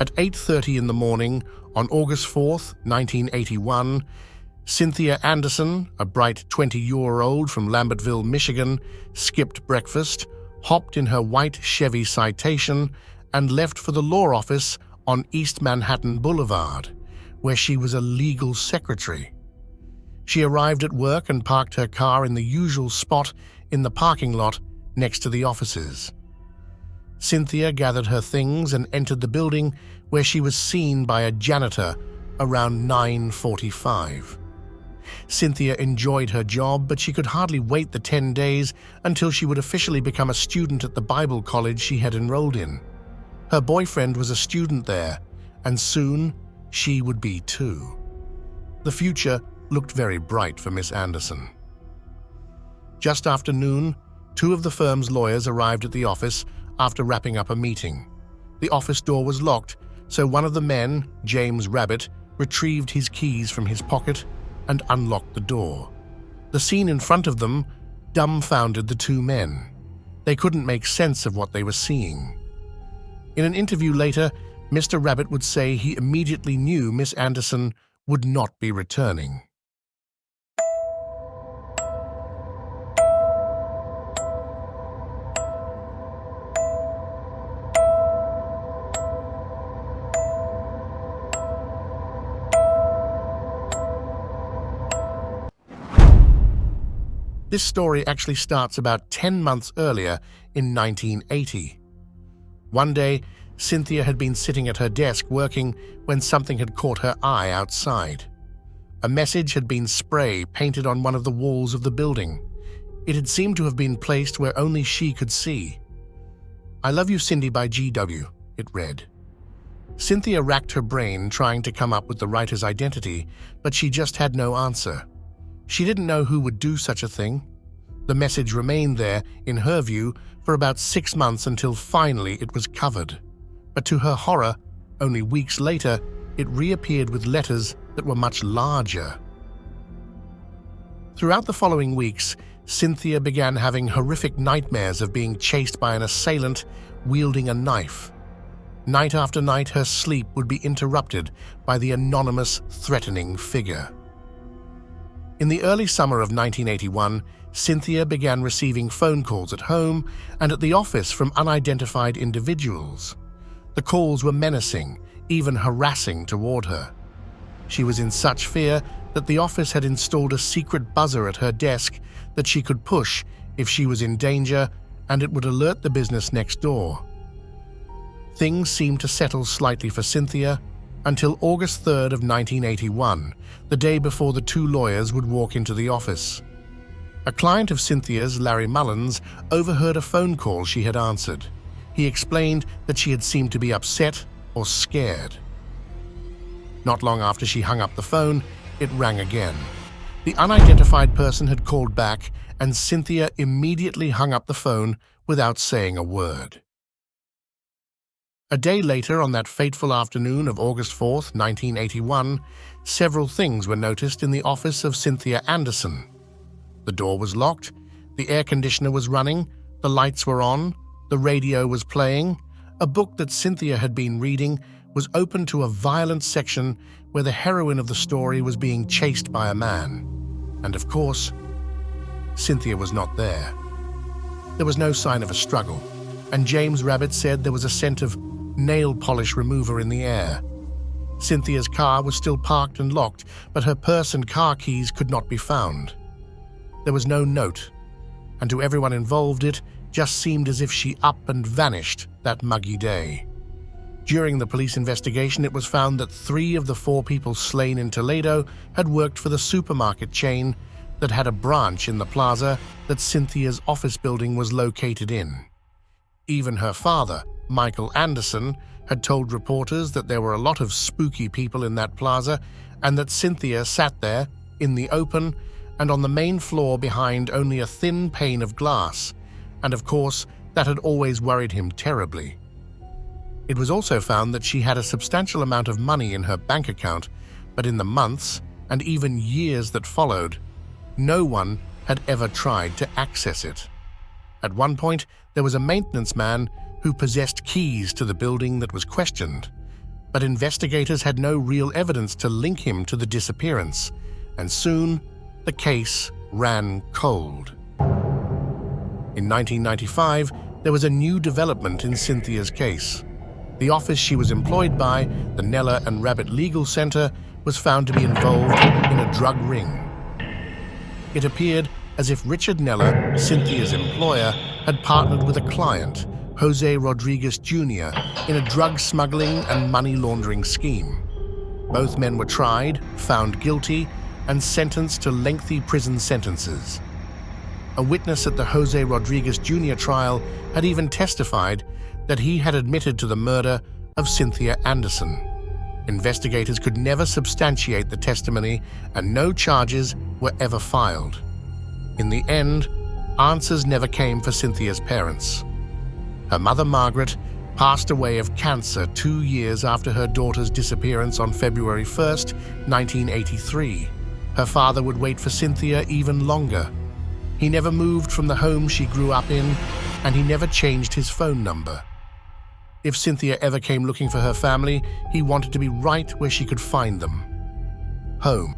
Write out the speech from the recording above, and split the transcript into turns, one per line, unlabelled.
At 8:30 in the morning on August 4th, 1981, Cynthia Anderson, a bright 20-year-old from Lambertville, Michigan, skipped breakfast, hopped in her white Chevy Citation, and left for the law office on East Manhattan Boulevard, where she was a legal secretary. She arrived at work and parked her car in the usual spot in the parking lot next to the offices. Cynthia gathered her things and entered the building, where she was seen by a janitor around 9:45. Cynthia enjoyed her job, but she could hardly wait the 10 days until she would officially become a student at the Bible college she had enrolled in. Her boyfriend was a student there, and soon she would be too. The future looked very bright for Miss Anderson. Just after noon, two of the firm's lawyers arrived at the office after wrapping up a meeting. The office door was locked, so one of the men, James Rabbit, retrieved his keys from his pocket and unlocked the door. The scene in front of them dumbfounded the two men. They couldn't make sense of what they were seeing. In an interview later, Mr. Rabbit would say he immediately knew Miss Anderson would not be returning. This story actually starts about 10 months earlier in 1980. One day, Cynthia had been sitting at her desk working when something had caught her eye outside. A message had been spray painted on one of the walls of the building. It had seemed to have been placed where only she could see. "I love you, Cindy by GW," it read. Cynthia racked her brain trying to come up with the writer's identity, but she just had no answer. She didn't know who would do such a thing. The message remained there, in her view, for about 6 months until finally it was covered. But to her horror, only weeks later, it reappeared with letters that were much larger. Throughout the following weeks, Cynthia began having horrific nightmares of being chased by an assailant wielding a knife. Night after night, her sleep would be interrupted by the anonymous, threatening figure. In the early summer of 1981, Cynthia began receiving phone calls at home and at the office from unidentified individuals. The calls were menacing, even harassing toward her. She was in such fear that the office had installed a secret buzzer at her desk that she could push if she was in danger, and it would alert the business next door. Things seemed to settle slightly for Cynthia until August 3rd of 1981, the day before the two lawyers would walk into the office. A client of Cynthia's, Larry Mullins, overheard a phone call she had answered. He explained that she had seemed to be upset or scared. Not long after she hung up the phone, it rang again. The unidentified person had called back, and Cynthia immediately hung up the phone without saying a word. A day later, on that fateful afternoon of August 4th, 1981, several things were noticed in the office of Cynthia Anderson. The door was locked, the air conditioner was running, the lights were on, the radio was playing. A book that Cynthia had been reading was open to a violent section where the heroine of the story was being chased by a man. And of course, Cynthia was not there. There was no sign of a struggle, and James Rabbit said there was a scent of nail polish remover in the air. Cynthia's car was still parked and locked, but her purse and car keys could not be found. There was no note, and to everyone involved it just seemed as if she up and vanished that muggy day. During the police investigation, it was found that 3 of the 4 people slain in Toledo had worked for the supermarket chain that had a branch in the plaza that Cynthia's office building was located in. Even her father, Michael Anderson, had told reporters that there were a lot of spooky people in that plaza and that Cynthia sat there, in the open, and on the main floor behind only a thin pane of glass, and of course, that had always worried him terribly. It was also found that she had a substantial amount of money in her bank account, but in the months, and even years that followed, no one had ever tried to access it. At one point, there was a maintenance man who possessed keys to the building that was questioned, but investigators had no real evidence to link him to the disappearance, and soon the case ran cold. In 1995, there was a new development in Cynthia's case. The office she was employed by, the Nella and Rabbit Legal Center, was found to be involved in a drug ring. It appeared as if Richard Nella, Cynthia's employer, had partnered with a client, Jose Rodriguez Jr., in a drug smuggling and money laundering scheme. Both men were tried, found guilty, and sentenced to lengthy prison sentences. A witness at the Jose Rodriguez Jr. trial had even testified that he had admitted to the murder of Cynthia Anderson. Investigators could never substantiate the testimony, and no charges were ever filed. In the end, answers never came for Cynthia's parents. Her mother, Margaret, passed away of cancer 2 years after her daughter's disappearance on February 1st, 1983. Her father would wait for Cynthia even longer. He never moved from the home she grew up in, and he never changed his phone number. If Cynthia ever came looking for her family, he wanted to be right where she could find them: home.